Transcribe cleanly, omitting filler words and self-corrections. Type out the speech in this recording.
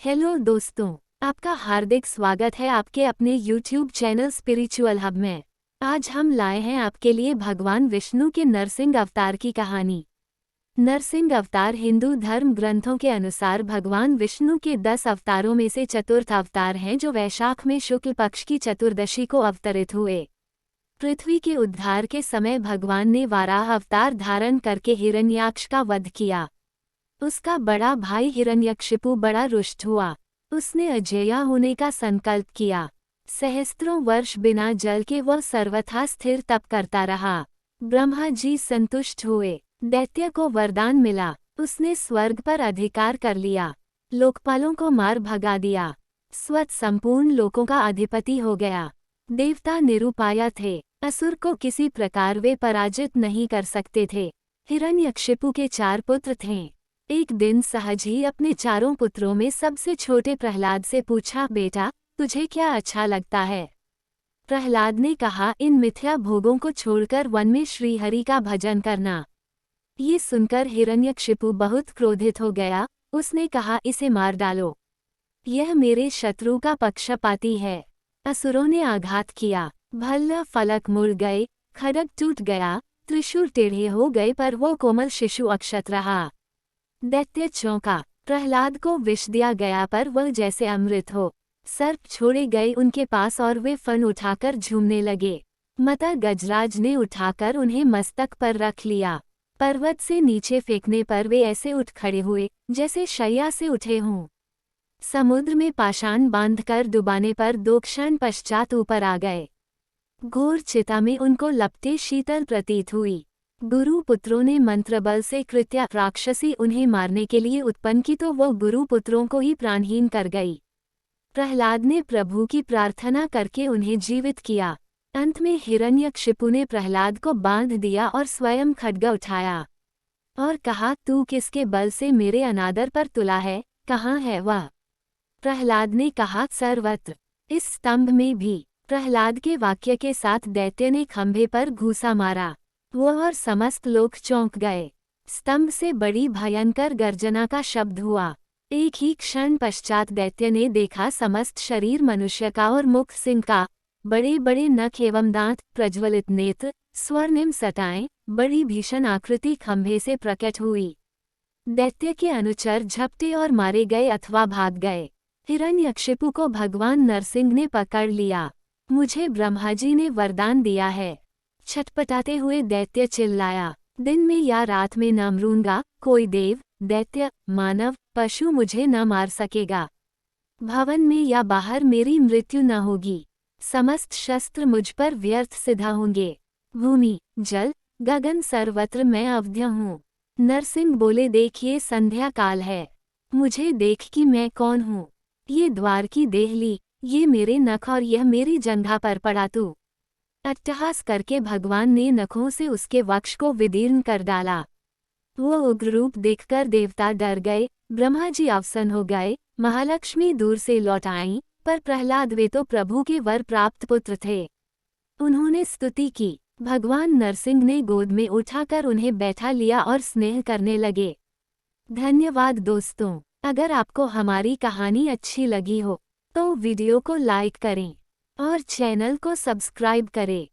Hello दोस्तों, आपका हार्दिक स्वागत है आपके अपने YouTube चैनल स्पिरिचुअल हब में। आज हम लाए हैं आपके लिए भगवान विष्णु के नरसिंह अवतार की कहानी। नरसिंह अवतार हिंदू धर्म ग्रंथों के अनुसार भगवान विष्णु के 10 अवतारों में से चतुर्थ अवतार हैं जो वैशाख में शुक्ल पक्ष की चतुर्दशी को अवतरित हुए। पृथ्वी के उद्धार के समय भगवान ने वाराह अवतार धारण करके हिरण्याक्ष का वध किया। उसका बड़ा भाई हिरण्यकशिपु बड़ा रुष्ट हुआ। उसने अजेय होने का संकल्प किया। सहस्त्रों वर्ष बिना जल के वह सर्वथा स्थिर तप करता रहा। ब्रह्मा जी संतुष्ट हुए। दैत्य को वरदान मिला। उसने स्वर्ग पर अधिकार कर लिया। लोकपालों को मार भगा दिया। स्वत संपूर्ण लोकों का अधिपति हो गया। देवता निरुपाय थे। असुर को किसी प्रकार वे पराजित नहीं कर सकते थे। हिरण्यकशिपु के 4 पुत्र थे। एक दिन सहज ही अपने 4 पुत्रों में सबसे छोटे प्रहलाद से पूछा, बेटा तुझे क्या अच्छा लगता है? प्रहलाद ने कहा, इन मिथ्या भोगों को छोड़कर वन में श्रीहरि का भजन करना। ये सुनकर हिरण्यकशिपु बहुत क्रोधित हो गया। उसने कहा, इसे मार डालो। यह मेरे शत्रु का पक्षपाती है। असुरों ने आघात किया। भल्ल फलक मुड़ गए, खड्ग टूट गया, त्रिशूल टेढ़े हो गए, पर वो कोमल शिशु अक्षत रहा। दैत्य चौंका। प्रहलाद को विष दिया गया पर वह जैसे अमृत हो। सर्प छोड़े गए उनके पास और वे फन उठाकर झूमने लगे। माता गजराज ने उठाकर उन्हें मस्तक पर रख लिया। पर्वत से नीचे फेंकने पर वे ऐसे उठ खड़े हुए जैसे शैया से उठे हों। समुद्र में पाषाण बांधकर डुबाने पर 2 क्षण पश्चात ऊपर आ गए। घोर चिता में उनको लपटे शीतल प्रतीत हुई। गुरु पुत्रों ने मंत्रबल से कृत्या राक्षसी उन्हें मारने के लिए उत्पन्न की तो वह गुरु पुत्रों को ही प्राणहीन कर गई। प्रहलाद ने प्रभु की प्रार्थना करके उन्हें जीवित किया। अंत में हिरण्यकशिपु ने प्रहलाद को बांध दिया और स्वयं खड्ग उठाया और कहा, तू किसके बल से मेरे अनादर पर तुला है? कहाँ है वह? प्रहलाद ने कहा, सर्वत्र, इस स्तंभ में भी। प्रहलाद के वाक्य के साथ दैत्य ने खंभे पर घूसा मारा। वह और समस्त लोग चौंक गए। स्तंभ से बड़ी भयंकर गर्जना का शब्द हुआ। एक ही क्षण पश्चात दैत्य ने देखा समस्त शरीर मनुष्य का और मुख सिंह का, बड़े बड़े नख एवं दांत, प्रज्वलित नेत्र, स्वर्णिम सटाएं, बड़ी भीषण आकृति खंभे से प्रकट हुई। दैत्य के अनुचर झपटे और मारे गए अथवा भाग गए। हिरण्यकशिपु को भगवान नरसिंह ने पकड़ लिया। मुझे ब्रह्माजी ने वरदान दिया है। छटपटाते हुए दैत्य चिल्लाया, दिन में या रात में न मरूंगा। कोई देव, दैत्य, मानव, पशु मुझे न मार सकेगा। भवन में या बाहर मेरी मृत्यु न होगी। समस्त शस्त्र मुझ पर व्यर्थ सिद्ध होंगे। भूमि, जल, गगन सर्वत्र मैं अवध्य हूँ। नरसिंह बोले, देखिए संध्या काल है। मुझे देख कि मैं कौन हूँ। ये द्वार की देहली, ये मेरे नख और यह मेरी जंघा पर पड़ा तू। अट्टहास करके भगवान ने नखों से उसके वक्ष को विदीर्ण कर डाला। वो उग्र रूप देखकर देवता डर गए। ब्रह्मा जी अवसन्न हो गए। महालक्ष्मी दूर से लौट आईं, पर प्रहलाद वे तो प्रभु के वर प्राप्त पुत्र थे। उन्होंने स्तुति की। भगवान नरसिंह ने गोद में उठाकर उन्हें बैठा लिया और स्नेह करने लगे। धन्यवाद दोस्तों। अगर आपको हमारी कहानी अच्छी लगी हो तो वीडियो को लाइक करें और चैनल को सब्सक्राइब करें।